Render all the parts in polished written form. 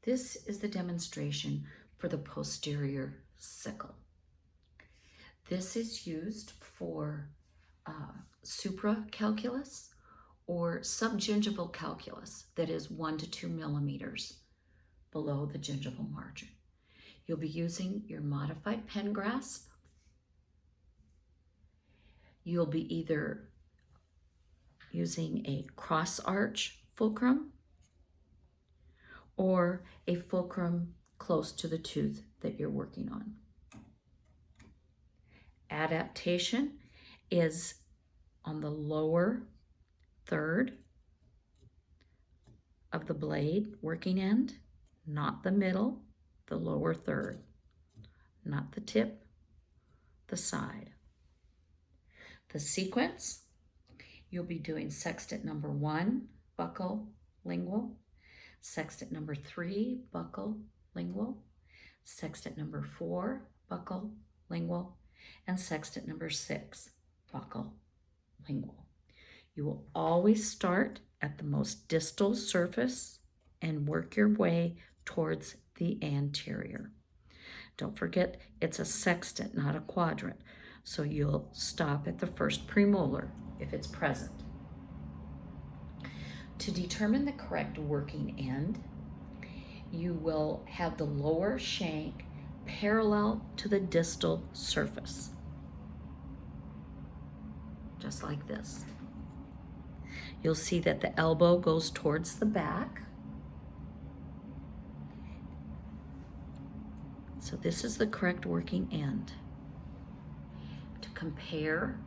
This is the demonstration for the posterior sickle. This is used for supracalculus or subgingival calculus, that is 1 to 2 millimeters below the gingival margin. You'll be using your modified pen grasp. You'll be either using a cross arch fulcrum or a fulcrum close to the tooth that you're working on. Adaptation is on the lower third of the blade working end, not the middle, the lower third, not the tip, the side. The sequence, you'll be doing sextant number 1, buccal, lingual, sextant number 3, buccal, lingual, sextant number 4, buccal, lingual, and sextant number 6, buccal, lingual. You will always start at the most distal surface and work your way towards the anterior. Don't forget, it's a sextant, not a quadrant, so you'll stop at the first premolar if it's present. To determine the correct working end, you will have the lower shank parallel to the distal surface, just like this. You'll see that the elbow goes towards the back. So this is the correct working end. To compare,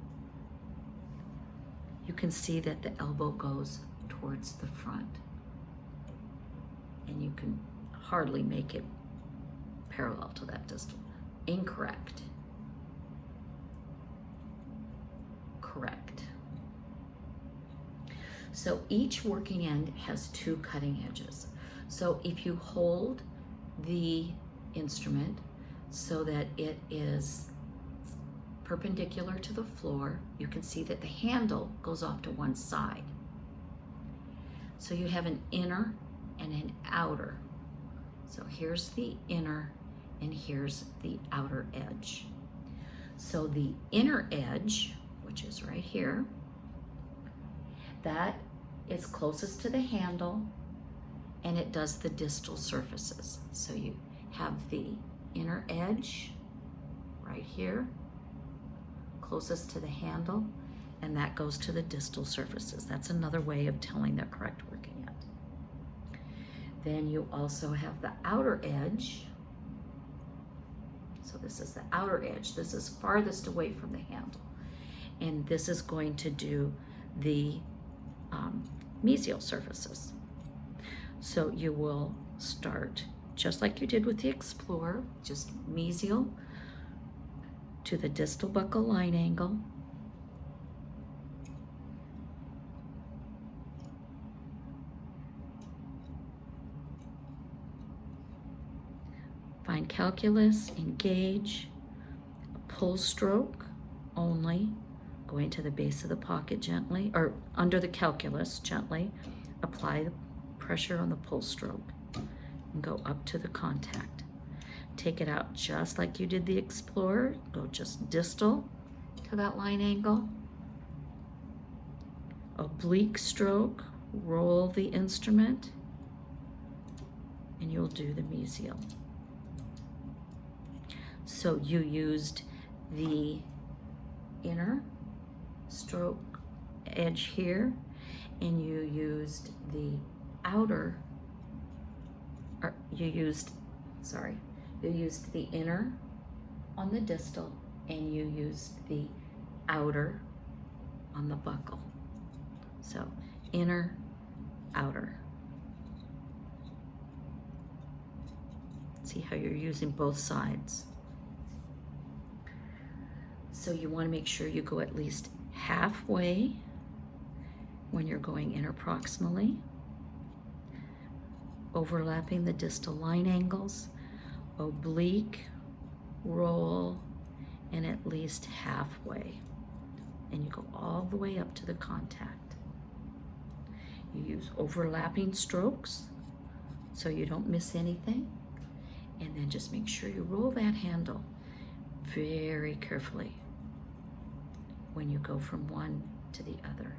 you can see that the elbow goes towards the front, and you can hardly make it parallel to that distal. Incorrect. Correct. So each working end has 2 cutting edges. So if you hold the instrument so that it is perpendicular to the floor, you can see that the handle goes off to one side. So you have an inner and an outer. So here's the inner and here's the outer edge. So the inner edge, which is right here, that is closest to the handle and it does the distal surfaces. So you have the inner edge right here, closest to the handle, and that goes to the distal surfaces. That's another way of telling the correct working end. Then you also have the outer edge. So this is the outer edge. This is farthest away from the handle. And this is going to do the mesial surfaces. So you will start just like you did with the Explorer, just mesial to the distal buccal line angle. Find calculus, engage, a pull stroke only, going to the base of the pocket gently, or under the calculus gently, apply the pressure on the pull stroke and go up to the contact. Take it out just like you did the Explorer, go just distal to that line angle. Oblique stroke, roll the instrument, and you'll do the mesial. So you used the inner stroke edge here, and you used the outer, or you used the inner on the distal, and you used the outer on the buccal. So inner, outer. See how you're using both sides. So you want to make sure you go at least halfway when you're going interproximally, overlapping the distal line angles, oblique, roll, and at least halfway. And you go all the way up to the contact. You use overlapping strokes so you don't miss anything. And then just make sure you roll that handle very carefully when you go from one to the other.